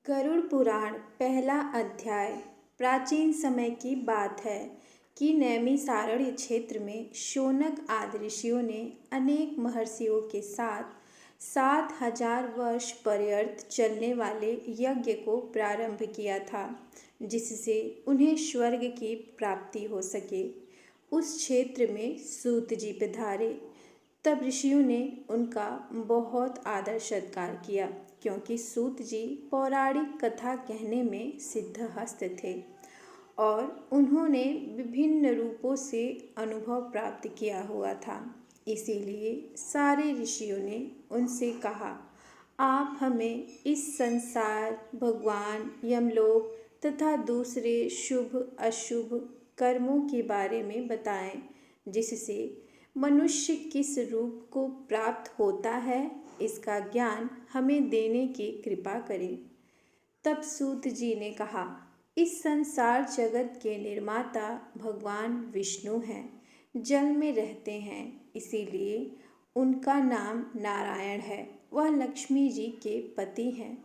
गरुड़ पुराण पहला अध्याय। प्राचीन समय की बात है कि नैमिषारण्य क्षेत्र में शौनक आदि ऋषियों ने अनेक महर्षियों के साथ 7,000 वर्ष पर्यंत चलने वाले यज्ञ को प्रारंभ किया था, जिससे उन्हें स्वर्ग की प्राप्ति हो सके। उस क्षेत्र में सूत जी पधारे। तब ऋषियों ने उनका बहुत आदर सत्कार किया, क्योंकि सूत जी पौराणिक कथा कहने में सिद्धहस्त थे और उन्होंने विभिन्न रूपों से अनुभव प्राप्त किया हुआ था। इसीलिए सारे ऋषियों ने उनसे कहा, आप हमें इस संसार, भगवान, यमलोक तथा दूसरे शुभ अशुभ कर्मों के बारे में बताएं, जिससे मनुष्य किस रूप को प्राप्त होता है, इसका ज्ञान हमें देने की कृपा करें। तब सूत जी ने कहा, इस संसार जगत के निर्माता भगवान विष्णु हैं, जल में रहते हैं, इसीलिए उनका नाम नारायण है। वह लक्ष्मी जी के पति हैं।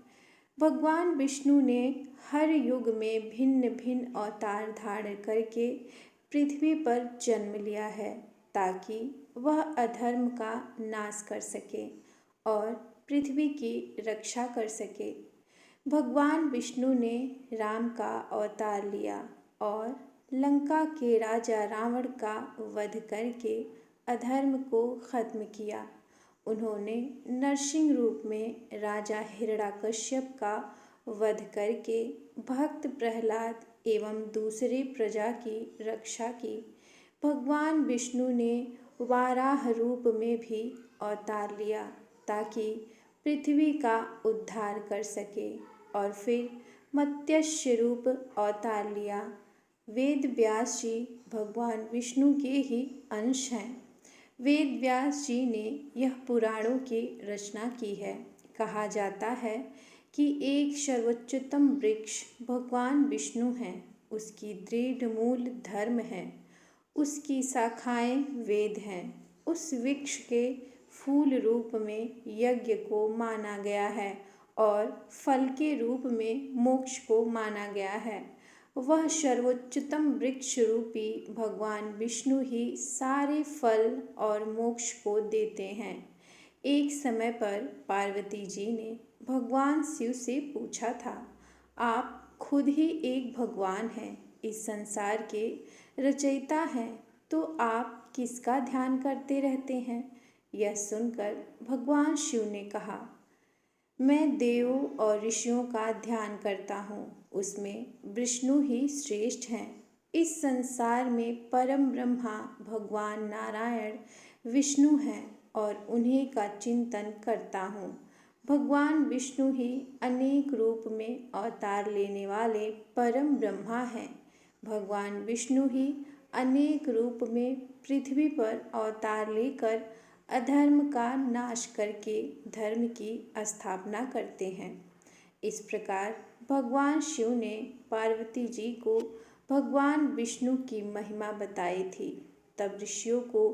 भगवान विष्णु ने हर युग में भिन्न भिन्न अवतार धारण करके पृथ्वी पर जन्म लिया है, ताकि वह अधर्म का नाश कर सके और पृथ्वी की रक्षा कर सके। भगवान विष्णु ने राम का अवतार लिया और लंका के राजा रावण का वध करके अधर्म को खत्म किया। उन्होंने नरसिंह रूप में राजा हिरण्यकश्यप का वध करके भक्त प्रहलाद एवं दूसरे प्रजा की रक्षा की। भगवान विष्णु ने वाराह रूप में भी अवतार लिया, ताकि पृथ्वी का उद्धार कर सके, और फिर मत्स्य रूप अवतार लिया। वेद व्यास जी भगवान विष्णु के ही अंश हैं। वेद व्यास जी ने यह पुराणों की रचना की है। कहा जाता है कि एक सर्वोच्चतम वृक्ष भगवान विष्णु हैं, उसकी दृढ़ मूल धर्म है, उसकी शाखाएं वेद हैं। उस वृक्ष के फूल रूप में यज्ञ को माना गया है और फल के रूप में मोक्ष को माना गया है। वह सर्वोच्चतम वृक्ष रूपी भगवान विष्णु ही सारे फल और मोक्ष को देते हैं। एक समय पर पार्वती जी ने भगवान शिव से पूछा था, आप खुद ही एक भगवान हैं, इस संसार के रचयिता हैं, तो आप किसका ध्यान करते रहते हैं? यह सुनकर भगवान शिव ने कहा, मैं देवों और ऋषियों का ध्यान करता हूँ, उसमें विष्णु ही श्रेष्ठ हैं। इस संसार में परम ब्रह्मा भगवान नारायण विष्णु हैं और उन्हीं का चिंतन करता हूँ। भगवान विष्णु ही अनेक रूप में अवतार लेने वाले परम ब्रह्मा हैं। भगवान विष्णु ही अनेक रूप में पृथ्वी पर अवतार लेकर अधर्म का नाश करके धर्म की स्थापना करते हैं। इस प्रकार भगवान शिव ने पार्वती जी को भगवान विष्णु की महिमा बताई थी। तब ऋषियों को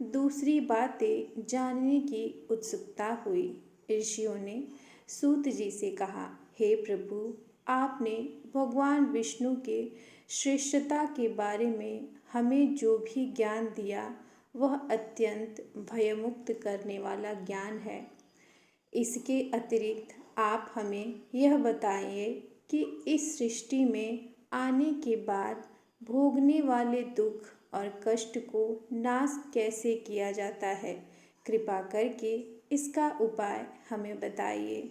दूसरी बातें जानने की उत्सुकता हुई। ऋषियों ने सूत जी से कहा, हे प्रभु, आपने भगवान विष्णु के श्रेष्ठता के बारे में हमें जो भी ज्ञान दिया, वह अत्यंत भयमुक्त करने वाला ज्ञान है। इसके अतिरिक्त आप हमें यह बताइए कि इस सृष्टि में आने के बाद भोगने वाले दुख और कष्ट को नाश कैसे किया जाता है। कृपा करके इसका उपाय हमें बताइए।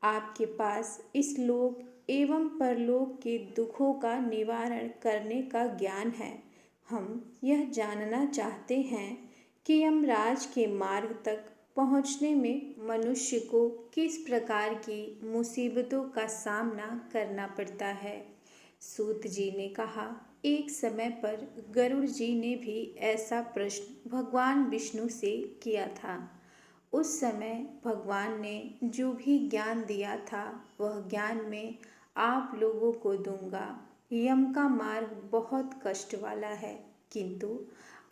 आपके पास इस लोक एवं परलोक के दुखों का निवारण करने का ज्ञान है। हम यह जानना चाहते हैं कि यमराज के मार्ग तक पहुँचने में मनुष्य को किस प्रकार की मुसीबतों का सामना करना पड़ता है। सूत जी ने कहा, एक समय पर गरुड़ जी ने भी ऐसा प्रश्न भगवान विष्णु से किया था। उस समय भगवान ने जो भी ज्ञान दिया था, वह ज्ञान मैं आप लोगों को दूंगा। यम का मार्ग बहुत कष्ट वाला है, किंतु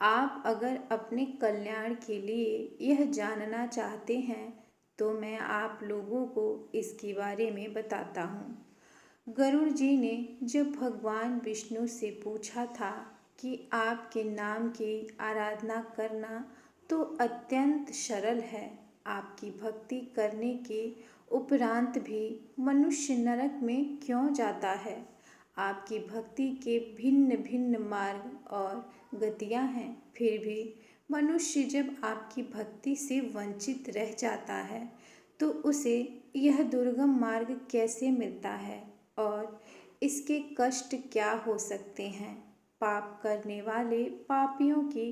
आप अगर अपने कल्याण के लिए यह जानना चाहते हैं तो मैं आप लोगों को इसके बारे में बताता हूँ। गरुड़ जी ने जब भगवान विष्णु से पूछा था कि आपके नाम की आराधना करना तो अत्यंत सरल है, आपकी भक्ति करने के उपरांत भी मनुष्य नरक में क्यों जाता है? आपकी भक्ति के भिन्न भिन्न मार्ग और गतियाँ हैं, फिर भी मनुष्य जब आपकी भक्ति से वंचित रह जाता है तो उसे यह दुर्गम मार्ग कैसे मिलता है और इसके कष्ट क्या हो सकते हैं? पाप करने वाले पापियों की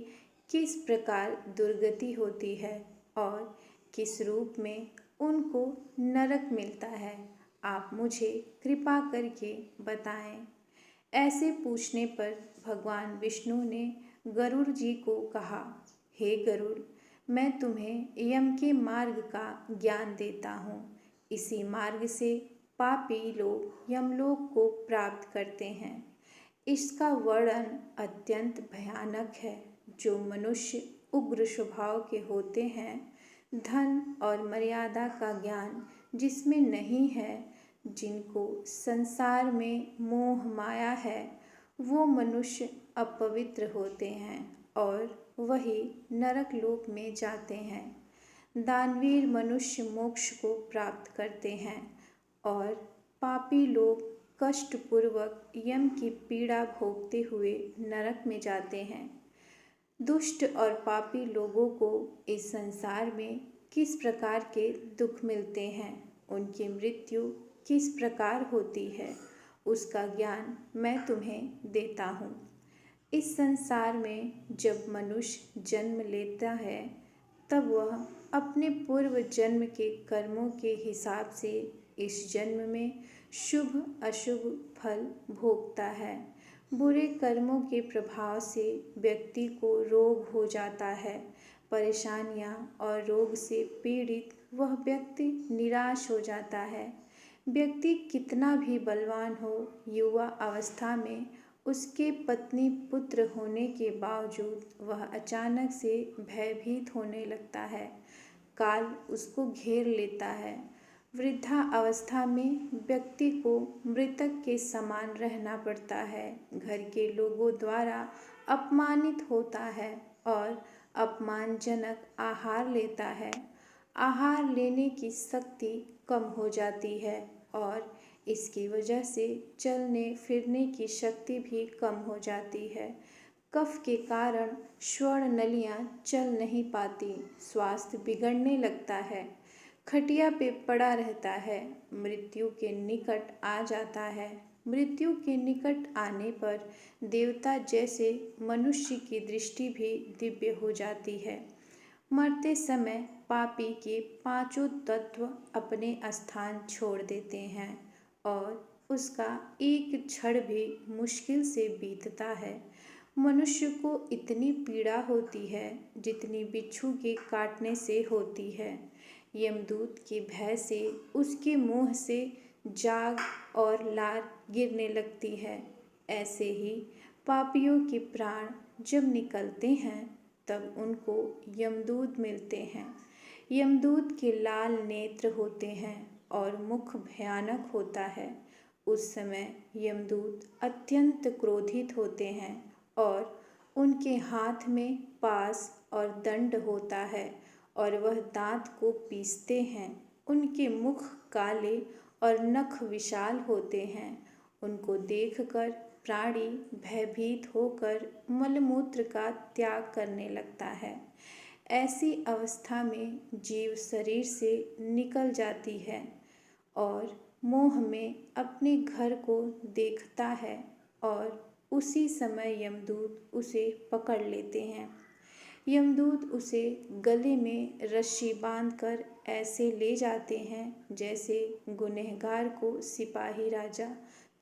किस प्रकार दुर्गति होती है और किस रूप में उनको नरक मिलता है? आप मुझे कृपा करके बताएं। ऐसे पूछने पर भगवान विष्णु ने गरुड़ जी को कहा, हे गरुड़, मैं तुम्हें यम के मार्ग का ज्ञान देता हूँ। इसी मार्ग से पापी लोग यमलोक को प्राप्त करते हैं। इसका वर्णन अत्यंत भयानक है। जो मनुष्य उग्र स्वभाव के होते हैं, धन और मर्यादा का ज्ञान जिसमें नहीं है, जिनको संसार में मोह माया है, वो मनुष्य अपवित्र होते हैं और वही नरक लोक में जाते हैं। दानवीर मनुष्य मोक्ष को प्राप्त करते हैं और पापी लोग कष्टपूर्वक यम की पीड़ा भोगते हुए नरक में जाते हैं। दुष्ट और पापी लोगों को इस संसार में किस प्रकार के दुख मिलते हैं, उनकी मृत्यु किस प्रकार होती है, उसका ज्ञान मैं तुम्हें देता हूँ। इस संसार में जब मनुष्य जन्म लेता है तब वह अपने पूर्व जन्म के कर्मों के हिसाब से इस जन्म में शुभ अशुभ फल भोगता है। बुरे कर्मों के प्रभाव से व्यक्ति को रोग हो जाता है। परेशानियां और रोग से पीड़ित वह व्यक्ति निराश हो जाता है। व्यक्ति कितना भी बलवान हो, युवा अवस्था में उसके पत्नी पुत्र होने के बावजूद वह अचानक से भयभीत होने लगता है। काल उसको घेर लेता है। वृद्धा अवस्था में व्यक्ति को मृतक के समान रहना पड़ता है। घर के लोगों द्वारा अपमानित होता है और अपमानजनक आहार लेता है। आहार लेने की शक्ति कम हो जाती है और इसकी वजह से चलने फिरने की शक्ति भी कम हो जाती है। कफ के कारण स्वर्ण नलियाँ चल नहीं पाती, स्वास्थ्य बिगड़ने लगता है, खटिया पे पड़ा रहता है, मृत्यु के निकट आ जाता है। मृत्यु के निकट आने पर देवता जैसे मनुष्य की दृष्टि भी दिव्य हो जाती है। मरते समय पापी के पांचों तत्व अपने स्थान छोड़ देते हैं और उसका एक क्षण भी मुश्किल से बीतता है। मनुष्य को इतनी पीड़ा होती है जितनी बिच्छू के काटने से होती है। यमदूत के भय से उसके मुंह से जाग और लार गिरने लगती है। ऐसे ही पापियों के प्राण जब निकलते हैं तब उनको यमदूत मिलते हैं। यमदूत के लाल नेत्र होते हैं और मुख भयानक होता है। उस समय यमदूत अत्यंत क्रोधित होते हैं और उनके हाथ में पास और दंड होता है और वह दांत को पीसते हैं। उनके मुख काले और नख विशाल होते हैं। उनको देखकर प्राणी भयभीत होकर मलमूत्र का त्याग करने लगता है। ऐसी अवस्था में जीव शरीर से निकल जाती है और मोह में अपने घर को देखता है और उसी समय यमदूत उसे पकड़ लेते हैं। यमदूत उसे गले में रस्सी बांधकर ऐसे ले जाते हैं जैसे गुनहगार को सिपाही राजा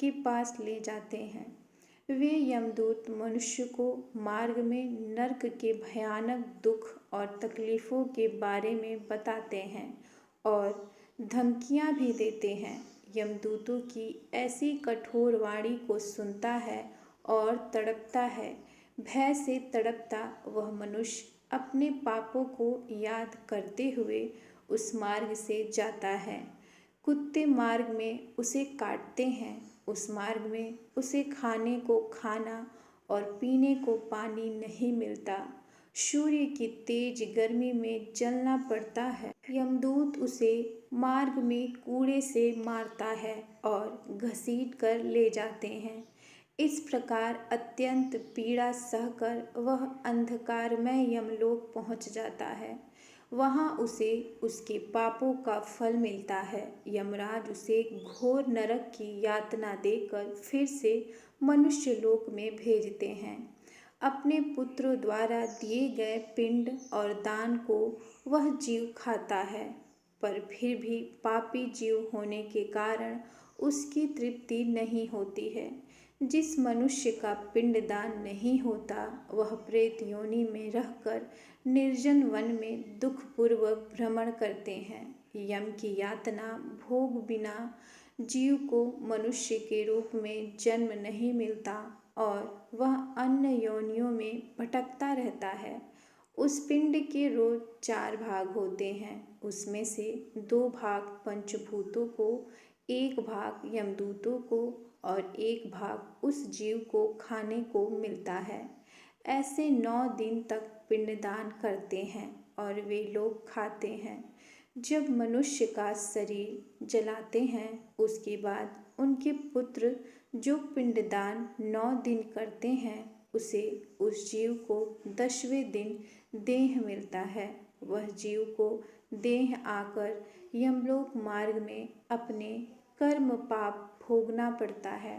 के पास ले जाते हैं। वे यमदूत मनुष्य को मार्ग में नरक के भयानक दुख और तकलीफ़ों के बारे में बताते हैं और धमकियां भी देते हैं। यमदूतों की ऐसी कठोर वाणी को सुनता है और तड़पता है। भय से तड़पता वह मनुष्य अपने पापों को याद करते हुए उस मार्ग से जाता है। कुत्ते मार्ग में उसे काटते हैं। उस मार्ग में उसे खाने को खाना और पीने को पानी नहीं मिलता। सूर्य की तेज गर्मी में जलना पड़ता है। यमदूत उसे मार्ग में कूड़े से मारता है और घसीट कर ले जाते हैं। इस प्रकार अत्यंत पीड़ा सहकर वह अंधकारमय यमलोक पहुंच जाता है। वहां उसे उसके पापों का फल मिलता है। यमराज उसे घोर नरक की यातना देकर फिर से मनुष्य लोक में भेजते हैं। अपने पुत्रों द्वारा दिए गए पिंड और दान को वह जीव खाता है, पर फिर भी पापी जीव होने के कारण उसकी तृप्ति नहीं होती है। जिस मनुष्य का पिंडदान नहीं होता वह प्रेत योनि में रहकर निर्जन वन में दुखपूर्वक भ्रमण करते हैं। यम की यातना भोग बिना जीव को मनुष्य के रूप में जन्म नहीं मिलता और वह अन्य योनियों में भटकता रहता है। उस पिंड के रोज 4 भाग होते हैं। उसमें से 2 भाग पंचभूतों को, 1 भाग यमदूतों को और 1 भाग उस जीव को खाने को मिलता है। ऐसे 9 दिन तक पिंडदान करते हैं और वे लोग खाते हैं। जब मनुष्य का शरीर जलाते हैं उसके बाद उनके पुत्र जो पिंडदान 9 दिन करते हैं उसे उस जीव को 10वें दिन देह मिलता है। वह जीव को देह आकर यमलोक मार्ग में अपने कर्म पाप भोगना पड़ता है।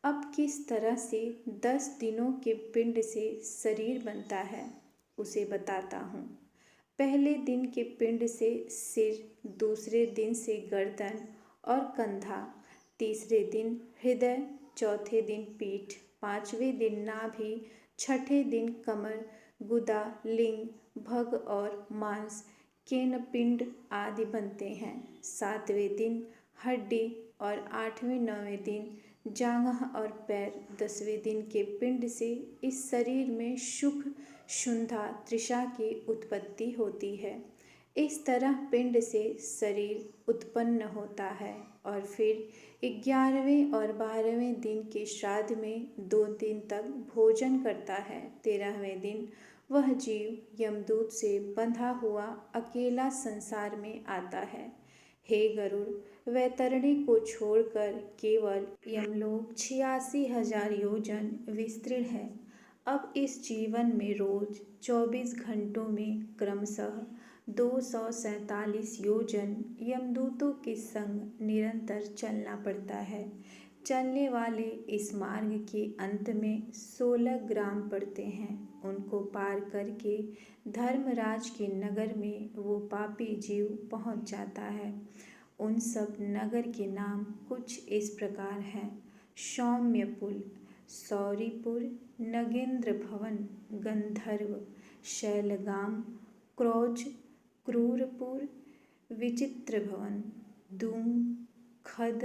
अब किस तरह से 10 दिनों के पिंड से शरीर बनता है उसे बताता हूँ। पहले दिन के पिंड से सिर, दूसरे दिन से गर्दन और कंधा, तीसरे दिन हृदय, चौथे दिन पीठ, 5वें दिन नाभि, छठे दिन कमर, गुदा, लिंग, भग और मांस, केन पिंड आदि बनते हैं। 7वें दिन हड्डी और 8वें 9वें दिन जांघ और पैर। 10वें दिन के पिंड से इस शरीर में सुख, शुंधा, तृषा की उत्पत्ति होती है। इस तरह पिंड से शरीर उत्पन्न होता है और फिर 11वें और 12वें दिन के श्राद्ध में 2 दिन तक भोजन करता है। 13वें दिन वह जीव यमदूत से बंधा हुआ अकेला संसार में आता है। हे गरुड़, वैतरणी को छोड़कर केवल यमलोक 86,000 योजन विस्तीर्ण है। अब इस जीवन में रोज 24 घंटों में क्रमशः 247 योजन यमदूतों के संग निरंतर चलना पड़ता है। चलने वाले इस मार्ग के अंत में 16 ग्राम पड़ते हैं। उनको पार करके धर्मराज के नगर में वो पापी जीव पहुंच जाता है। उन सब नगर के नाम कुछ इस प्रकार हैं: सौम्यपुल, सौरीपुर, नगेंद्र भवन, गंधर्व, शैलगाम, क्रौच, क्रूरपुर, विचित्र भवन, दूम, खद,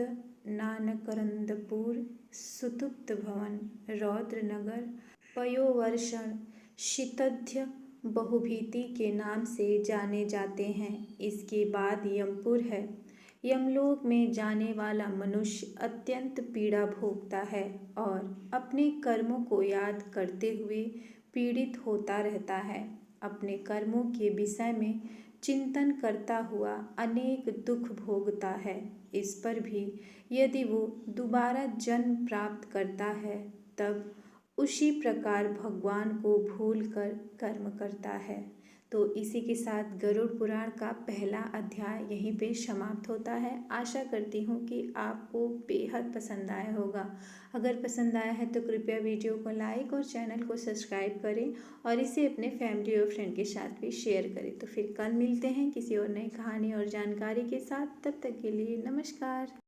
नानकरंदपुर, सुतुप्त भवन, रौद्रनगर, पयोवर्षण, शितध्य, बहुभीति के नाम से जाने जाते हैं। इसके बाद यमपुर है। यमलोक में जाने वाला मनुष्य अत्यंत पीड़ा भोगता है और अपने कर्मों को याद करते हुए पीड़ित होता रहता है। अपने कर्मों के विषय में चिंतन करता हुआ अनेक दुख भोगता है। इस पर भी यदि वो दोबारा जन्म प्राप्त करता है तब उसी प्रकार भगवान को भूलकर कर्म करता है। तो इसी के साथ गरुड़ पुराण का पहला अध्याय यहीं पे समाप्त होता है। आशा करती हूँ कि आपको बेहद पसंद आया होगा। अगर पसंद आया है तो कृपया वीडियो को लाइक और चैनल को सब्सक्राइब करें और इसे अपने फैमिली और फ्रेंड के साथ भी शेयर करें। तो फिर कल मिलते हैं किसी और नई कहानी और जानकारी के साथ। तब तक के लिए नमस्कार।